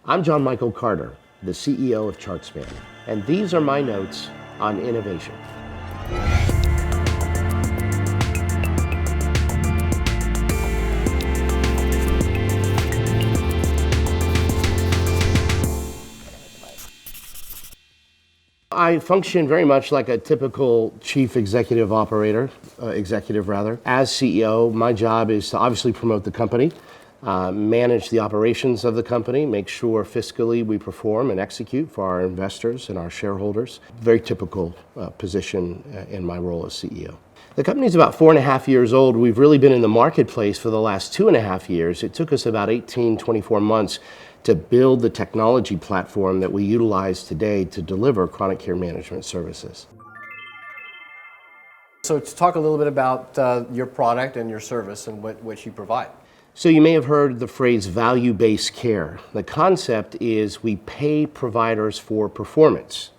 I'm Jon-Michial Carter, the CEO of ChartSpan, and these are my notes on innovation. I function very much like a typical chief executive rather. As CEO, my job is to obviously promote the company, manage the operations of the company, make sure fiscally we perform and execute for our investors and our shareholders. Very typical position in my role as CEO. The company's about 4.5 years old. We've really been in the marketplace for the last 2.5 years. It took us about 24 months to build the technology platform that we utilize today to deliver chronic care management services. So to talk a little bit about your product and your service and what you provide. So you may have heard the phrase value-based care. The concept is we pay providers for performance.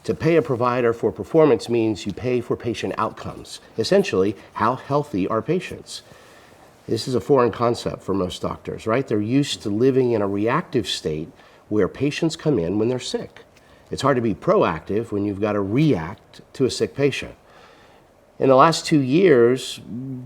To pay a provider for performance means you pay for patient outcomes. Essentially, how healthy are patients? This is a foreign concept for most doctors, right? They're used to living in a reactive state where patients come in when they're sick. It's hard to be proactive when you've got to react to a sick patient. In the last 2 years,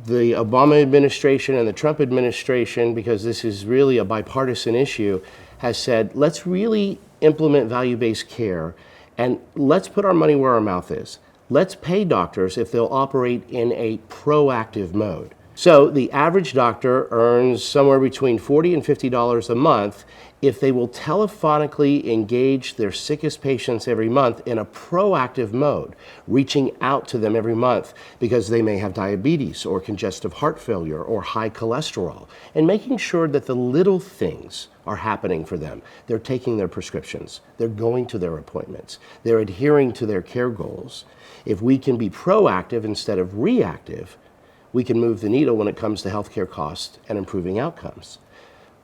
the Obama administration and the Trump administration, because this is really a bipartisan issue, has said, let's really implement value-based care and let's put our money where our mouth is. Let's pay doctors if they'll operate in a proactive mode. So the average doctor earns somewhere between $40 and $50 a month if they will telephonically engage their sickest patients every month in a proactive mode, reaching out to them every month because they may have diabetes or congestive heart failure or high cholesterol, and making sure that the little things are happening for them. They're taking their prescriptions, they're going to their appointments, they're adhering to their care goals. If we can be proactive instead of reactive, we can move the needle when it comes to healthcare costs and improving outcomes.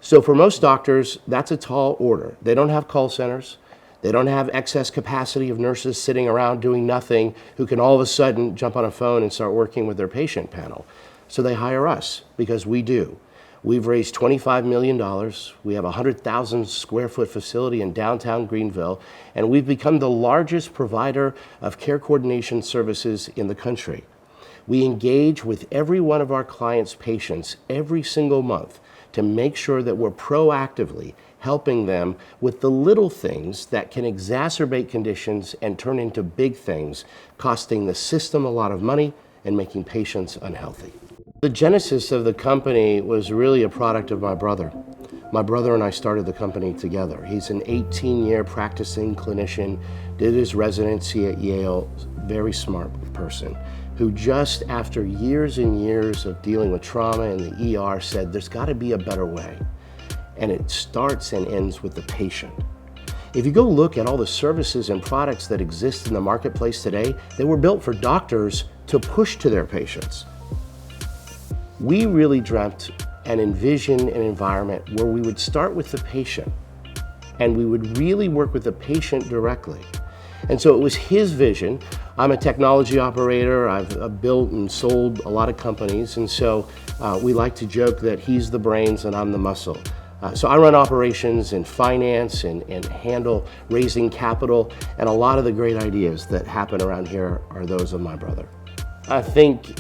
So for most doctors, that's a tall order. They don't have call centers. They don't have excess capacity of nurses sitting around doing nothing who can all of a sudden jump on a phone and start working with their patient panel. So they hire us because we do. We've raised $25 million. We have a 100,000 square foot facility in Downtown Greenville, and we've become the largest provider of care coordination services in the country. We engage with every one of our clients' patients every single month to make sure that we're proactively helping them with the little things that can exacerbate conditions and turn into big things, costing the system a lot of money and making patients unhealthy. The genesis of the company was really a product of my brother. My brother and I started the company together. He's an 18-year practicing clinician, did his residency at Yale, very smart person, who just after years and years of dealing with trauma in the ER said, there's gotta be a better way. And it starts and ends with the patient. If you go look at all the services and products that exist in the marketplace today, they were built for doctors to push to their patients. We really dreamt and envisioned an environment where we would start with the patient and we would really work with the patient directly. And so it was his vision. I'm a technology operator. I've built and sold a lot of companies. And so we like to joke that he's the brains and I'm the muscle. So I run operations and finance and handle raising capital. And a lot of the great ideas that happen around here are those of my brother. I think,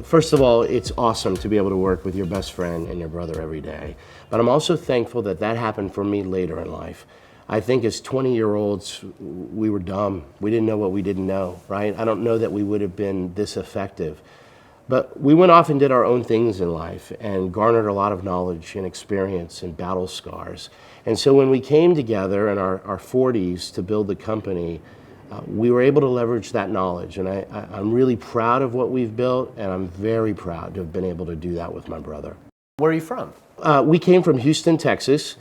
first of all, it's awesome to be able to work with your best friend and your brother every day. But I'm also thankful that that happened for me later in life. I think as 20-year-olds, we were dumb. We didn't know what we didn't know, right? I don't know that we would have been this effective. But we went off and did our own things in life and garnered a lot of knowledge and experience and battle scars. And so when we came together in our 40s to build the company, we were able to leverage that knowledge. And I'm really proud of what we've built, and I'm very proud to have been able to do that with my brother. Where are you from? We came from Houston, Texas.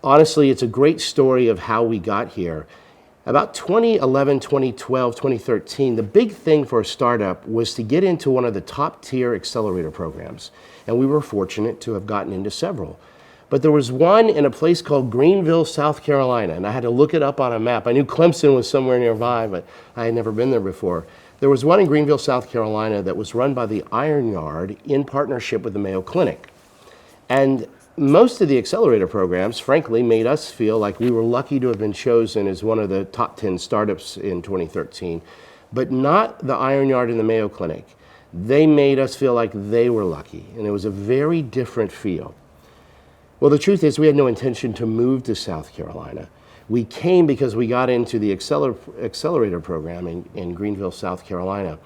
Honestly, it's a great story of how we got here. About 2011, 2012, 2013, the big thing for a startup was to get into one of the top tier accelerator programs. And we were fortunate to have gotten into several. But there was one in a place called Greenville, South Carolina, and I had to look it up on a map. I knew Clemson was somewhere nearby, but I had never been there before. There was one in Greenville, South Carolina that was run by the Iron Yard in partnership with the Mayo Clinic. And most of the accelerator programs, frankly, made us feel like we were lucky to have been chosen as one of the top 10 startups in 2013, but not the Iron Yard and the Mayo Clinic. They made us feel like they were lucky, and it was a very different feel. Well, the truth is we had no intention to move to South Carolina. We came because we got into the accelerator program in Greenville, South Carolina,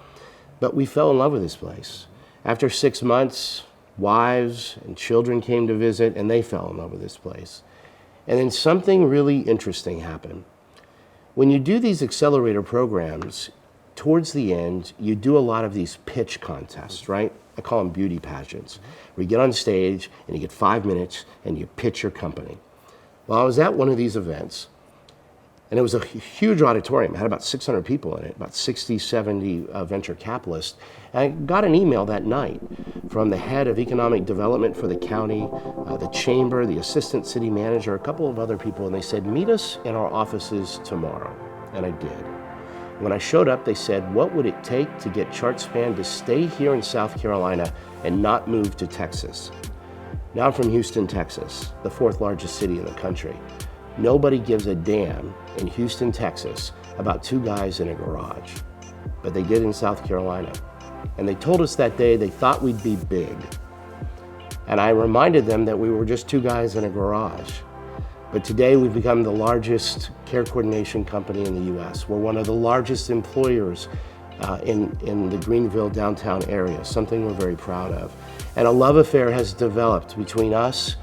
but we fell in love with this place. After 6 months, wives and children came to visit, and they fell in love with this place. And then something really interesting happened. When you do these accelerator programs, towards the end, you do a lot of these pitch contests, right? I call them beauty pageants, where you get on stage and you get 5 minutes and you pitch your company. Well, I was at one of these events, and it was a huge auditorium. It had about 600 people in it, about 60, 70 venture capitalists. And I got an email that night from the head of economic development for the county, the chamber, the assistant city manager, a couple of other people, and they said, meet us in our offices tomorrow. And I did. When I showed up, they said, what would it take to get ChartSpan to stay here in South Carolina and not move to Texas? Now I'm from Houston, Texas, the 4th largest city in the country. Nobody gives a damn in Houston, Texas about 2 guys in a garage, but they did in South Carolina. And they told us that day they thought we'd be big. And I reminded them that we were just 2 guys in a garage. But today we've become the largest care coordination company in the US. We're one of the largest employers in the Greenville downtown area, something we're very proud of. And a love affair has developed between us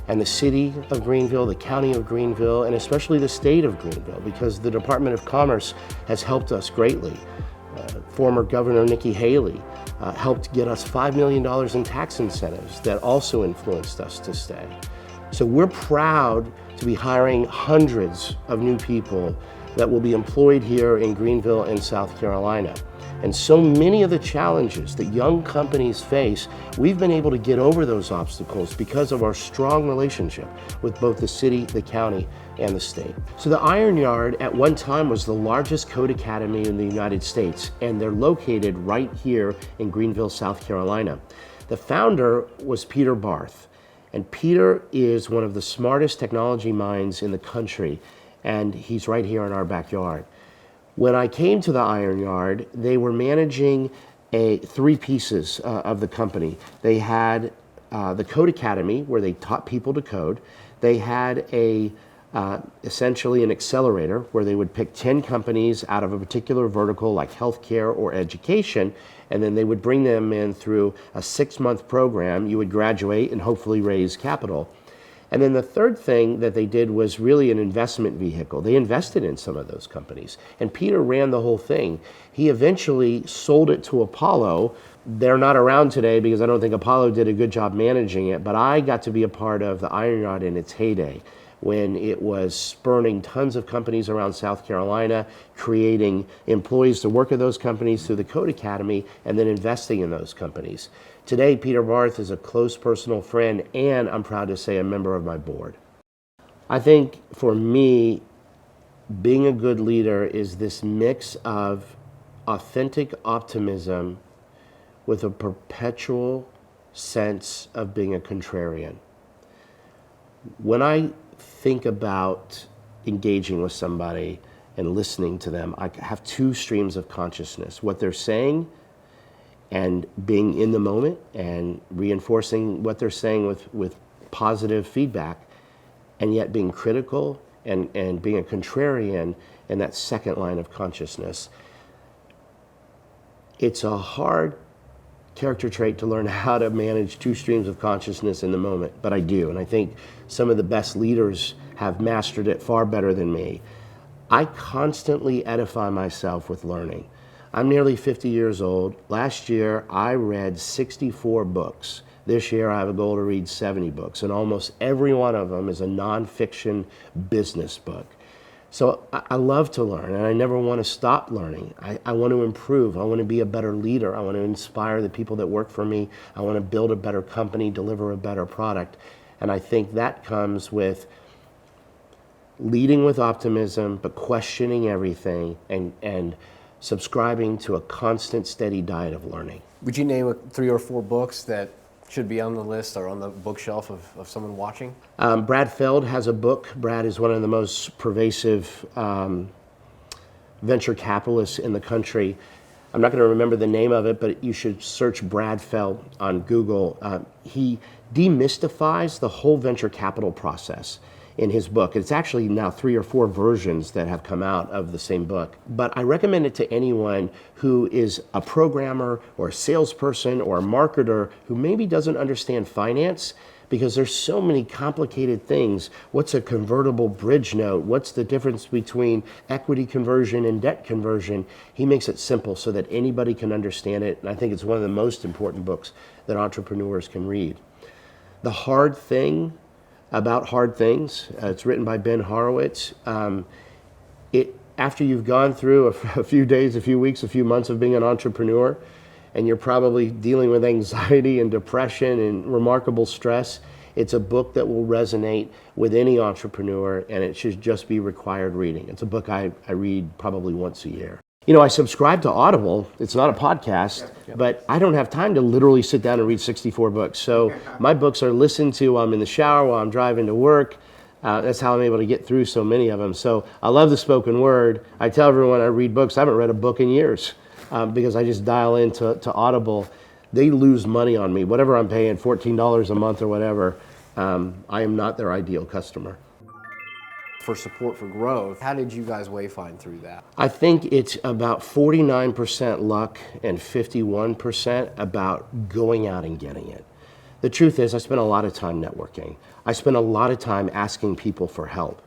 and the city of Greenville, the county of Greenville, and especially the state of Greenville, because the Department of Commerce has helped us greatly. Former Governor Nikki Haley helped get us $5 million in tax incentives that also influenced us to stay. So we're proud to be hiring hundreds of new people that will be employed here in Greenville and South Carolina. And so many of the challenges that young companies face, we've been able to get over those obstacles because of our strong relationship with both the city, the county, and the state. So the Iron Yard at one time was the largest code academy in the United States, and they're located right here in Greenville, South Carolina. The founder was Peter Barth, and Peter is one of the smartest technology minds in the country, and he's right here in our backyard. When I came to the Iron Yard, they were managing 3 pieces of the company. They had the Code Academy, where they taught people to code. They had essentially an accelerator, where they would pick 10 companies out of a particular vertical, like healthcare or education, and then they would bring them in through a 6-month program. You would graduate and hopefully raise capital. And then the third thing that they did was really an investment vehicle. They invested in some of those companies, and Peter ran the whole thing. He eventually sold it to Apollo. They're not around today because I don't think Apollo did a good job managing it, but I got to be a part of the Iron Yard in its heyday, when it was spurning tons of companies around South Carolina, creating employees to work at those companies through the Code Academy, and then investing in those companies. Today, Peter Barth is a close personal friend, and I'm proud to say a member of my board. I think for me, being a good leader is this mix of authentic optimism with a perpetual sense of being a contrarian. When I think about engaging with somebody and listening to them, I have 2 streams of consciousness: what they're saying and being in the moment and reinforcing what they're saying with positive feedback, and yet being critical and being a contrarian in that second line of consciousness. It's a hard character trait to learn how to manage 2 streams of consciousness in the moment, but I do, and I think some of the best leaders have mastered it far better than me. I constantly edify myself with learning. I'm nearly 50 years old. Last year, I read 64 books. This year, I have a goal to read 70 books, and almost every one of them is a nonfiction business book. So I love to learn, and I never want to stop learning. I want to improve. I want to be a better leader. I want to inspire the people that work for me. I want to build a better company, deliver a better product. And I think that comes with leading with optimism, but questioning everything and subscribing to a constant, steady diet of learning. Would you name 3 or 4 books that should be on the list or on the bookshelf of someone watching? Brad Feld has a book. Brad is one of the most pervasive venture capitalists in the country. I'm not going to remember the name of it, but you should search Brad Feld on Google. He demystifies the whole venture capital process in his book. It's actually now 3 or 4 versions that have come out of the same book. But I recommend it to anyone who is a programmer or a salesperson or a marketer who maybe doesn't understand finance, because there's so many complicated things. What's a convertible bridge note? What's the difference between equity conversion and debt conversion? He makes it simple so that anybody can understand it. And I think it's one of the most important books that entrepreneurs can read. The Hard Thing About Hard Things. It's written by Ben Horowitz. After you've gone through a few days, a few weeks, a few months of being an entrepreneur, and you're probably dealing with anxiety and depression and remarkable stress, it's a book that will resonate with any entrepreneur, and it should just be required reading. It's a book I read probably once a year. You know, I subscribe to Audible. It's not a podcast, but I don't have time to literally sit down and read 64 books. So my books are listened to while I'm in the shower, while I'm driving to work. That's how I'm able to get through so many of them. So I love the spoken word. I tell everyone I read books. I haven't read a book in years because I just dial into Audible. They lose money on me. Whatever I'm paying, $14 a month or whatever, I am not their ideal customer. For support for growth, how did you guys wayfind through that? I think it's about 49% luck and 51% about going out and getting it. The truth is, I spent a lot of time networking. I spent a lot of time asking people for help.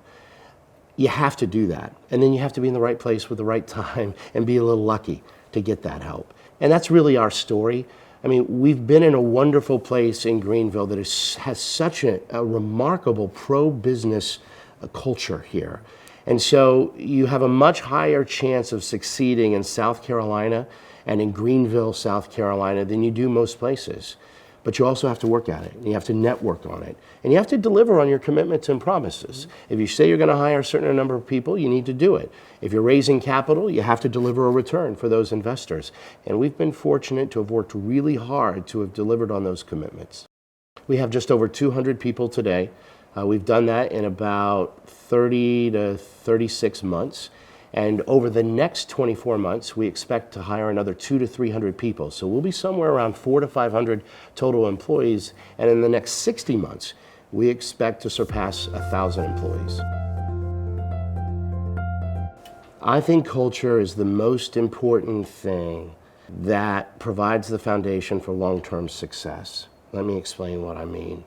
You have to do that. And then you have to be in the right place with the right time and be a little lucky to get that help. And that's really our story. I mean, we've been in a wonderful place in Greenville that has such a remarkable pro-business culture here. And so you have a much higher chance of succeeding in South Carolina and in Greenville, South Carolina than you do most places. But you also have to work at it. You have to network on it. And you have to deliver on your commitments and promises. If you say you're going to hire a certain number of people, you need to do it. If you're raising capital, you have to deliver a return for those investors. And we've been fortunate to have worked really hard to have delivered on those commitments. We have just over 200 people today. We've done that in about 30 to 36 months. And over the next 24 months, we expect to hire another 200 to 300 people. So we'll be somewhere around 400 to 500 total employees. And in the next 60 months, we expect to surpass 1,000 employees. I think culture is the most important thing that provides the foundation for long-term success. Let me explain what I mean.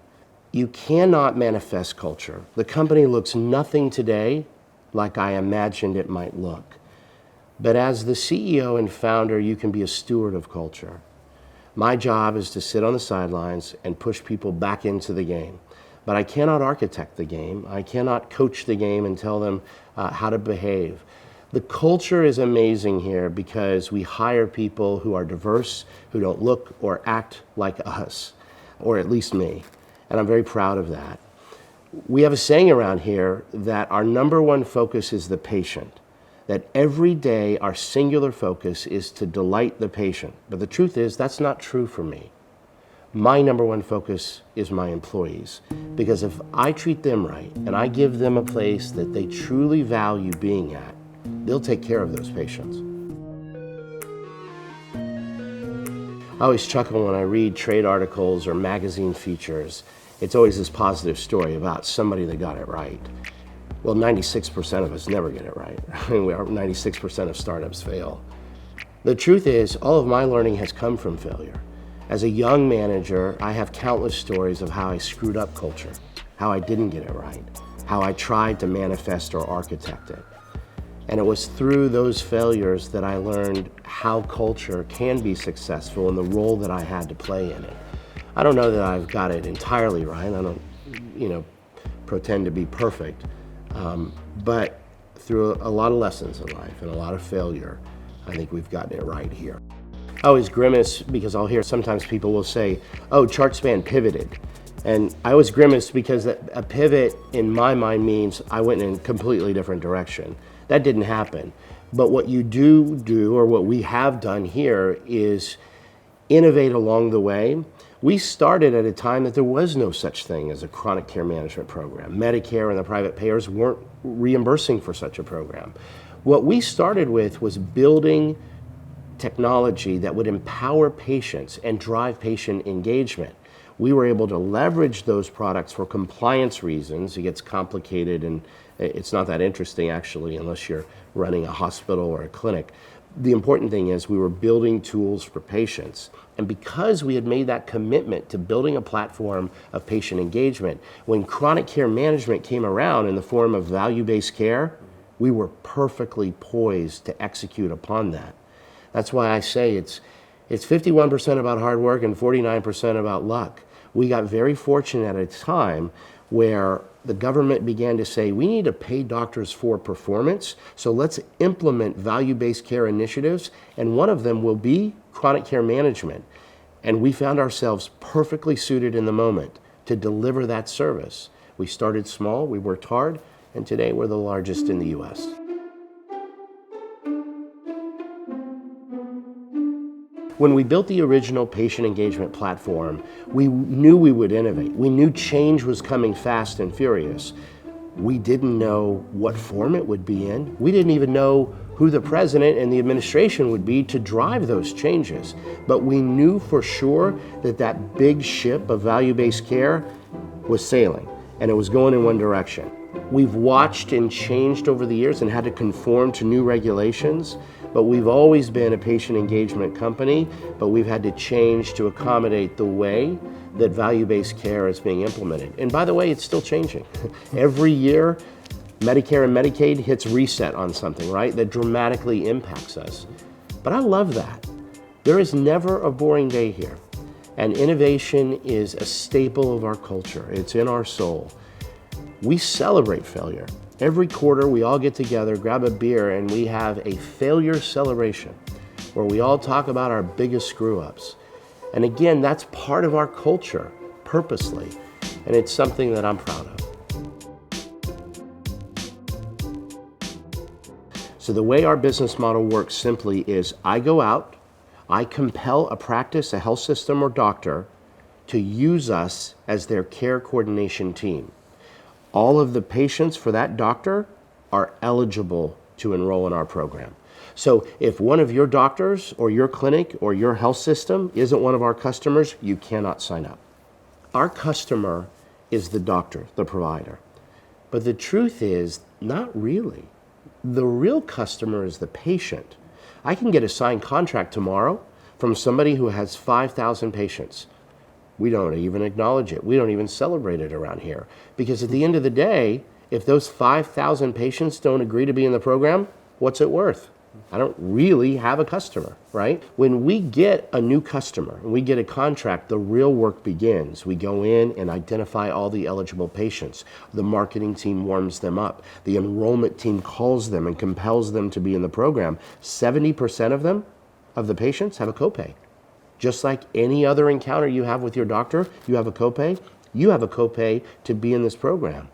You cannot manifest culture. The company looks nothing today like I imagined it might look. But as the CEO and founder, you can be a steward of culture. My job is to sit on the sidelines and push people back into the game. But I cannot architect the game. I cannot coach the game and tell them how to behave. The culture is amazing here because we hire people who are diverse, who don't look or act like us, or at least me. And I'm very proud of that. We have a saying around here that our number one focus is the patient, that every day our singular focus is to delight the patient. But the truth is, that's not true for me. My number one focus is my employees, because if I treat them right and I give them a place that they truly value being at, they'll take care of those patients. I always chuckle when I read trade articles or magazine features. It's always this positive story about somebody that got it right. Well, 96% of us never get it right. 96% of startups fail. The truth is, all of my learning has come from failure. As a young manager, I have countless stories of how I screwed up culture, how I didn't get it right, how I tried to manifest or architect it. And it was through those failures that I learned how culture can be successful and the role that I had to play in it. I don't know that I've got it entirely right. I don't, pretend to be perfect. But through a lot of lessons in life and a lot of failure, I think we've gotten it right here. I always grimace because I'll hear sometimes people will say, oh, ChartSpan pivoted. And I always grimace because a pivot in my mind means I went in a completely different direction. That didn't happen. But what you do, or what we have done here, is innovate along the way. We started at a time that there was no such thing as a chronic care management program. Medicare and the private payers weren't reimbursing for such a program. What we started with was building technology that would empower patients and drive patient engagement. We were able to leverage those products for compliance reasons. It gets complicated and it's not that interesting actually unless you're running a hospital or a clinic. The important thing is we were building tools for patients. And because we had made that commitment to building a platform of patient engagement, when chronic care management came around in the form of value-based care, we were perfectly poised to execute upon that. That's why I say it's 51% about hard work and 49% about luck. We got very fortunate at a time where the government began to say, we need to pay doctors for performance, so let's implement value-based care initiatives, and one of them will be chronic care management. And we found ourselves perfectly suited in the moment to deliver that service. We started small, we worked hard, and today we're the largest in the US. When we built the original patient engagement platform, we knew we would innovate. We knew change was coming fast and furious. We didn't know what form it would be in. We didn't even know who the president and the administration would be to drive those changes. But we knew for sure that that big ship of value-based care was sailing, and it was going in one direction. We've watched and changed over the years and had to conform to new regulations, but we've always been a patient engagement company, but we've had to change to accommodate the way that value-based care is being implemented. And by the way, it's still changing. Every year, Medicare and Medicaid hits reset on something, right, that dramatically impacts us. But I love that. There is never a boring day here. And innovation is a staple of our culture. It's in our soul. We celebrate failure. Every quarter, we all get together, grab a beer, and we have a failure celebration where we all talk about our biggest screw-ups. And again, that's part of our culture, purposely, and it's something that I'm proud of. So the way our business model works simply is I go out, I compel a practice, a health system, or doctor to use us as their care coordination team. All of the patients for that doctor are eligible to enroll in our program. So if one of your doctors or your clinic or your health system isn't one of our customers, you cannot sign up. Our customer is the doctor, the provider. But the truth is, not really. The real customer is the patient. I can get a signed contract tomorrow from somebody who has 5,000 patients. We don't even acknowledge it. We don't even celebrate it around here. Because at the end of the day, if those 5,000 patients don't agree to be in the program, what's it worth? I don't really have a customer, right? When we get a new customer and we get a contract, the real work begins. We go in and identify all the eligible patients. The marketing team warms them up. The enrollment team calls them and compels them to be in the program. 70% of them, of the patients, have a copay. Just like any other encounter you have with your doctor, you have a copay. You have a copay to be in this program.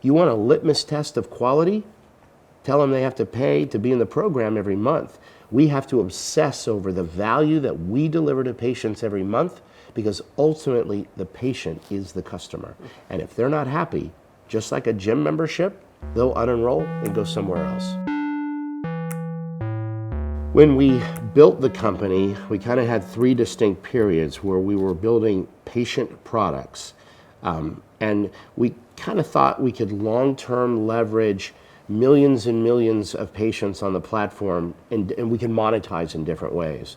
You want a litmus test of quality? Tell them they have to pay to be in the program every month. We have to obsess over the value that we deliver to patients every month because ultimately the patient is the customer. And if they're not happy, just like a gym membership, they'll unenroll and go somewhere else. When we built the company, we kind of had three distinct periods where we were building patient products. And we kind of thought we could long-term leverage millions and millions of patients on the platform and we can monetize in different ways.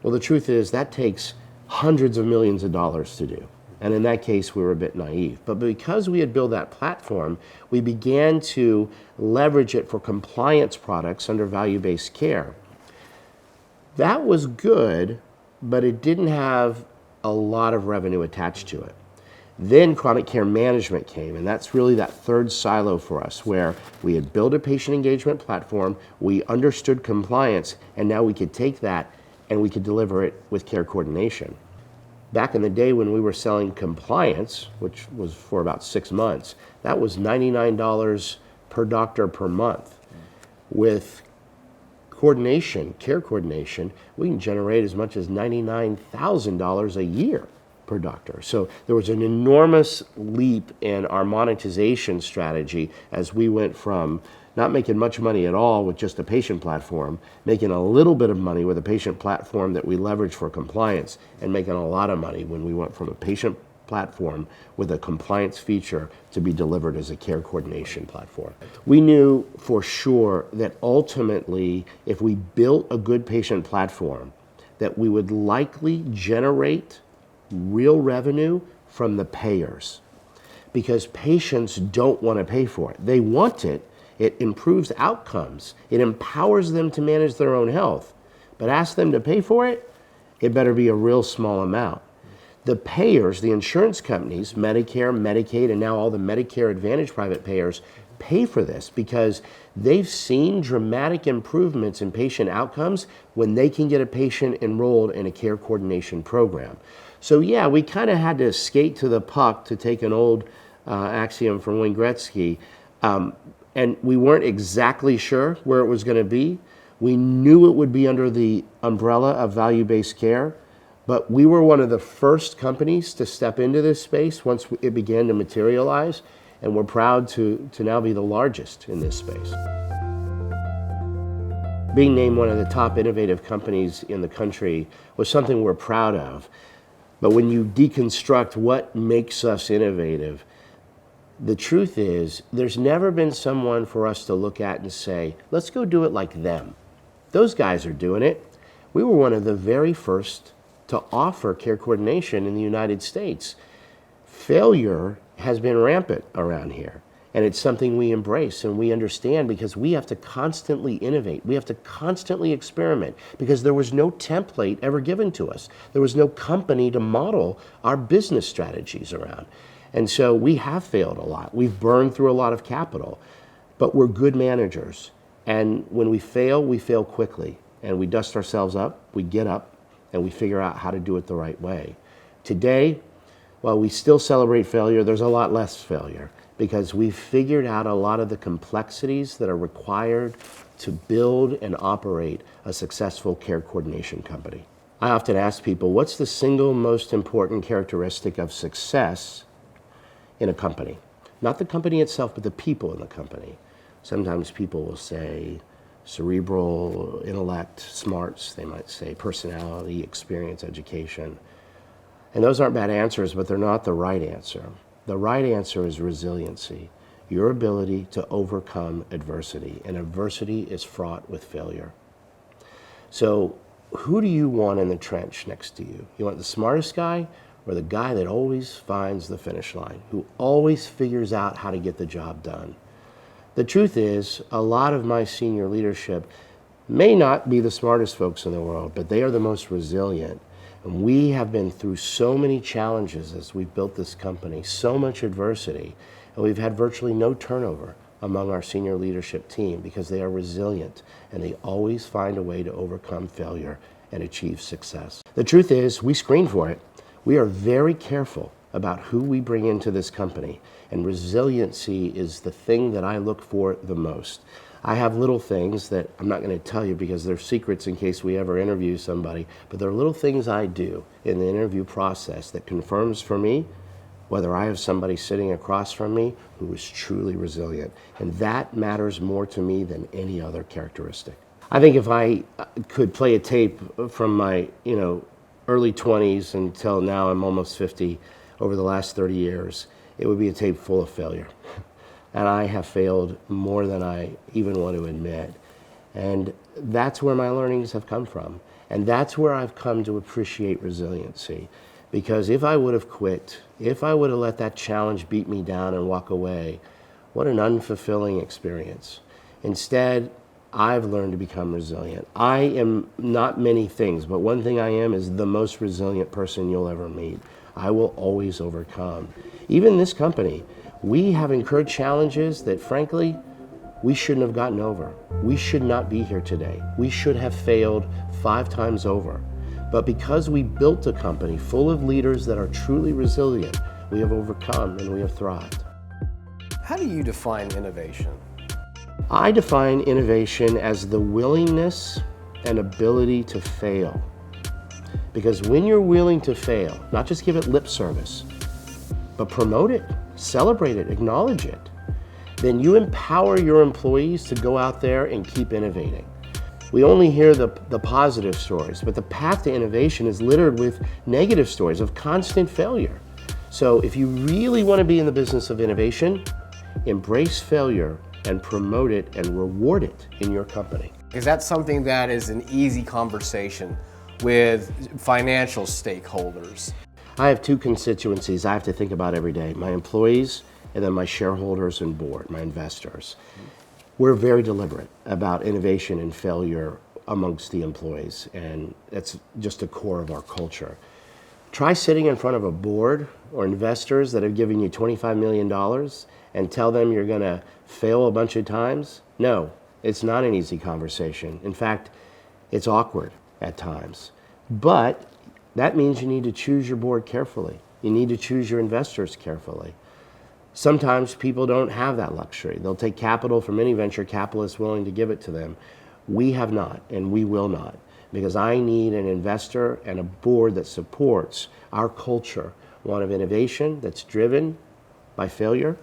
Well, the truth is that takes hundreds of millions of dollars to do. And in that case, we were a bit naive. But because we had built that platform, we began to leverage it for compliance products under value-based care. That was good, but it didn't have a lot of revenue attached to it. Then chronic care management came, and that's really that third silo for us, where we had built a patient engagement platform, we understood compliance, and now we could take that and we could deliver it with care coordination. Back in the day when we were selling compliance, which was for about 6 months, that was $99 per doctor per month. With coordination, care coordination, we can generate as much as $99,000 a year per doctor. So there was an enormous leap in our monetization strategy as we went from not making much money at all with just a patient platform, making a little bit of money with a patient platform that we leverage for compliance, and making a lot of money when we went from a patient platform with a compliance feature to be delivered as a care coordination platform. We knew for sure that ultimately, if we built a good patient platform, that we would likely generate real revenue from the payers, because patients don't want to pay for it. They want it. It improves outcomes. It empowers them to manage their own health. But ask them to pay for it, it better be a real small amount. The payers, the insurance companies, Medicare, Medicaid, and now all the Medicare Advantage private payers pay for this because they've seen dramatic improvements in patient outcomes when they can get a patient enrolled in a care coordination program. So yeah, we kind of had to skate to the puck, to take an old axiom from Wayne Gretzky, and we weren't exactly sure where it was going to be. We knew it would be under the umbrella of value-based care, but we were one of the first companies to step into this space once it began to materialize, and we're proud to now be the largest in this space. Being named one of the top innovative companies in the country was something we're proud of. But when you deconstruct what makes us innovative, the truth is there's never been someone for us to look at and say, let's go do it like them. Those guys are doing it. We were one of the very first to offer care coordination in the United States. Failure has been rampant around here, and it's something we embrace and we understand because we have to constantly innovate. We have to constantly experiment because there was no template ever given to us. There was no company to model our business strategies around. And so we have failed a lot. We've burned through a lot of capital, but we're good managers. And when we fail quickly, and we dust ourselves up, we get up, and we figure out how to do it the right way. Today, while we still celebrate failure, there's a lot less failure because we've figured out a lot of the complexities that are required to build and operate a successful care coordination company. I often ask people, what's the single most important characteristic of success in a company? Not the company itself, but the people in the company. Sometimes people will say cerebral, intellect, smarts, they might say personality, experience, education. And those aren't bad answers, but they're not the right answer. The right answer is resiliency, your ability to overcome adversity, and adversity is fraught with failure. So who do you want in the trench next to you? You want the smartest guy or the guy that always finds the finish line, who always figures out how to get the job done? The truth is, a lot of my senior leadership may not be the smartest folks in the world, but they are the most resilient. And we have been through so many challenges as we've built this company, so much adversity, and we've had virtually no turnover among our senior leadership team because they are resilient and they always find a way to overcome failure and achieve success. The truth is, we screen for it. We are very careful about who we bring into this company, and resiliency is the thing that I look for the most. I have little things that I'm not going to tell you because they're secrets in case we ever interview somebody, but there are little things I do in the interview process that confirms for me whether I have somebody sitting across from me who is truly resilient, and that matters more to me than any other characteristic. I think if I could play a tape from my early 20s until now I'm almost 50, over the last 30 years, it would be a tape full of failure. And I have failed more than I even want to admit. And that's where my learnings have come from. And that's where I've come to appreciate resiliency. Because if I would have quit, if I would have let that challenge beat me down and walk away, what an unfulfilling experience. Instead, I've learned to become resilient. I am not many things, but one thing I am is the most resilient person you'll ever meet. I will always overcome. Even this company, we have incurred challenges that, frankly, we shouldn't have gotten over. We should not be here today. We should have failed 5 times over. But because we built a company full of leaders that are truly resilient, we have overcome and we have thrived. How do you define innovation? I define innovation as the willingness and ability to fail Because when you're willing to fail, not just give it lip service, but promote it, celebrate it, acknowledge it, then you empower your employees to go out there and keep innovating. We only hear the positive stories, but the path to innovation is littered with negative stories of constant failure. So if you really want to be in the business of innovation, embrace failure and promote it and reward it in your company. Is that something that is an easy conversation with financial stakeholders? I have two constituencies I have to think about every day, my employees and then my shareholders and board, my investors. We're very deliberate about innovation and failure amongst the employees, and that's just the core of our culture. Try sitting in front of a board or investors that have given you $25 million and tell them you're going to fail a bunch of times. No, it's not an easy conversation. In fact, it's awkward at times. But that means you need to choose your board carefully. You need to choose your investors carefully. Sometimes people don't have that luxury. They'll take capital from any venture capitalist willing to give it to them. We have not, and we will not, because I need an investor and a board that supports our culture, one of innovation that's driven by failure,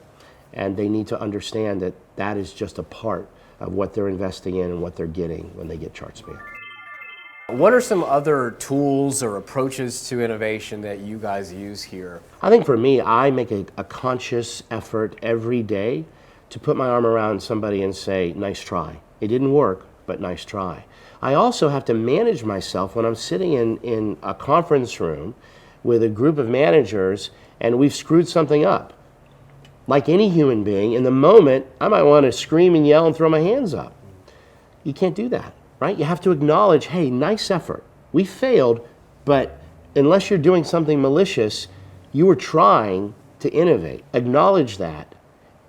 and they need to understand that that is just a part of what they're investing in and what they're getting when they get ChartSpan. What are some other tools or approaches to innovation that you guys use here? I think for me, I make a conscious effort every day to put my arm around somebody and say, nice try. It didn't work, but nice try. I also have to manage myself when I'm sitting in a conference room with a group of managers and we've screwed something up. Like any human being, in the moment, I might want to scream and yell and throw my hands up. You can't do that, right? You have to acknowledge, hey, nice effort. We failed, but unless you're doing something malicious, you were trying to innovate. Acknowledge that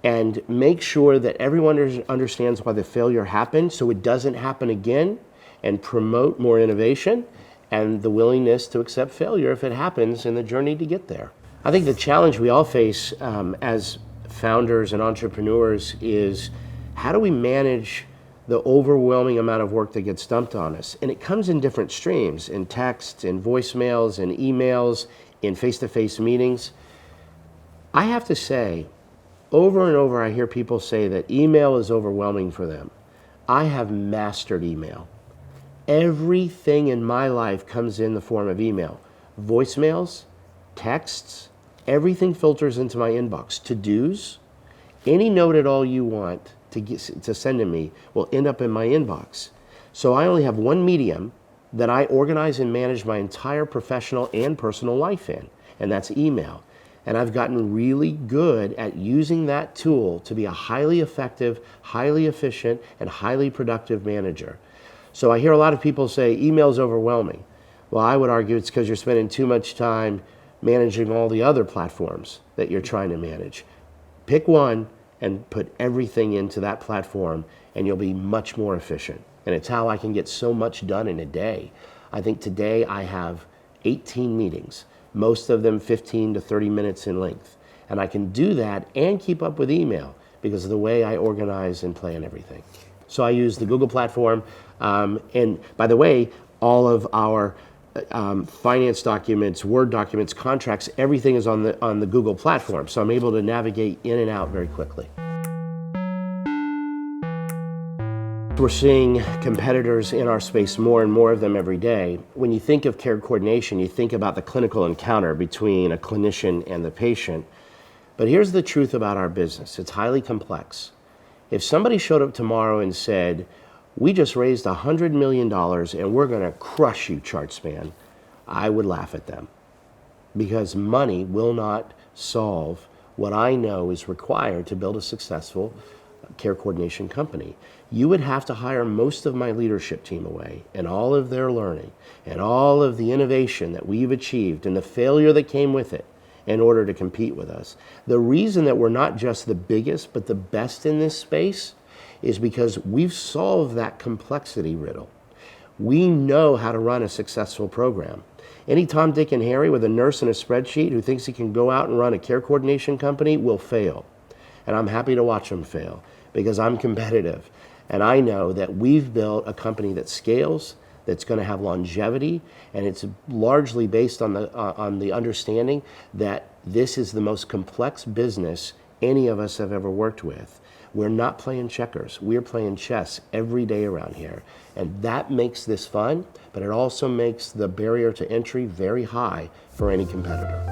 and make sure that everyone understands why the failure happened so it doesn't happen again, and promote more innovation and the willingness to accept failure if it happens in the journey to get there. I think the challenge we all face as founders and entrepreneurs is how do we manage the overwhelming amount of work that gets dumped on us? And it comes in different streams, in texts, in voicemails, in emails, in face-to-face meetings. I have to say, over and over I hear people say that email is overwhelming for them. I have mastered email. Everything in my life comes in the form of email. Voicemails, texts, everything filters into my inbox. To-dos, any note at all you want to send to me will end up in my inbox. So I only have one medium that I organize and manage my entire professional and personal life in, and that's email. And I've gotten really good at using that tool to be a highly effective, highly efficient, and highly productive manager. So I hear a lot of people say email is overwhelming. Well, I would argue it's because you're spending too much time managing all the other platforms that you're trying to manage. Pick one and put everything into that platform and you'll be much more efficient. And it's how I can get so much done in a day. I think today I have 18 meetings, most of them 15 to 30 minutes in length. And I can do that and keep up with email because of the way I organize and plan everything. So I use the Google platform. And by the way, all of our finance documents, Word documents, contracts, everything is on the Google platform. So I'm able to navigate in and out very quickly. We're seeing competitors in our space, more and more of them every day. When you think of care coordination, you think about the clinical encounter between a clinician and the patient. But here's the truth about our business. It's highly complex. If somebody showed up tomorrow and said, we just raised $100 million and we're going to crush you, ChartSpan, I would laugh at them. Because money will not solve what I know is required to build a successful care coordination company. You would have to hire most of my leadership team away and all of their learning and all of the innovation that we've achieved and the failure that came with it in order to compete with us. The reason that we're not just the biggest but the best in this space is because we've solved that complexity riddle. We know how to run a successful program. Any Tom, Dick, and Harry with a nurse and a spreadsheet who thinks he can go out and run a care coordination company will fail. And I'm happy to watch them fail because I'm competitive. And I know that we've built a company that scales, that's going to have longevity, and it's largely based on the understanding that this is the most complex business any of us have ever worked with. We're not playing checkers. We're playing chess every day around here. And that makes this fun, but it also makes the barrier to entry very high for any competitor.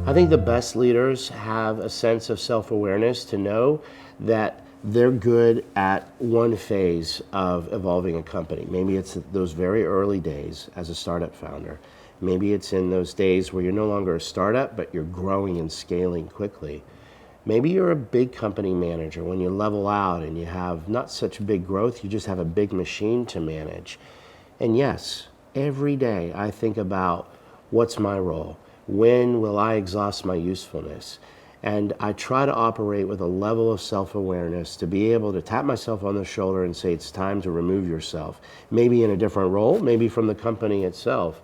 I think the best leaders have a sense of self-awareness to know that they're good at one phase of evolving a company. Maybe it's those very early days as a startup founder. Maybe it's in those days where you're no longer a startup, but you're growing and scaling quickly. Maybe you're a big company manager when you level out and you have not such big growth, you just have a big machine to manage. And yes, every day I think about what's my role? When will I exhaust my usefulness? And I try to operate with a level of self-awareness to be able to tap myself on the shoulder and say it's time to remove yourself. Maybe in a different role, maybe from the company itself.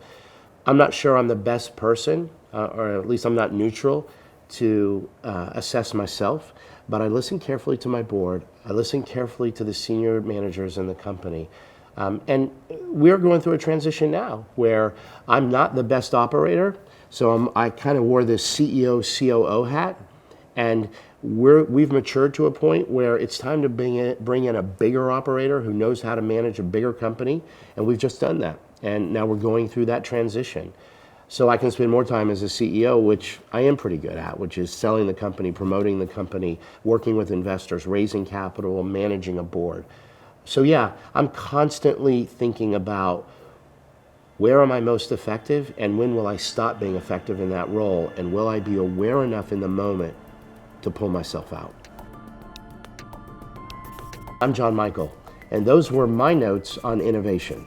I'm not sure I'm the best person, or at least I'm not neutral to assess myself, but I listen carefully to my board. I listen carefully to the senior managers in the company. And we're going through a transition now where I'm not the best operator, so I kind of wore this CEO, COO hat, and we've matured to a point where it's time to bring in a bigger operator who knows how to manage a bigger company, and we've just done that. And now we're going through that transition. So I can spend more time as a CEO, which I am pretty good at, which is selling the company, promoting the company, working with investors, raising capital, managing a board. So yeah, I'm constantly thinking about where am I most effective and when will I stop being effective in that role, and will I be aware enough in the moment to pull myself out. I'm Jon-Michial, and those were my notes on innovation.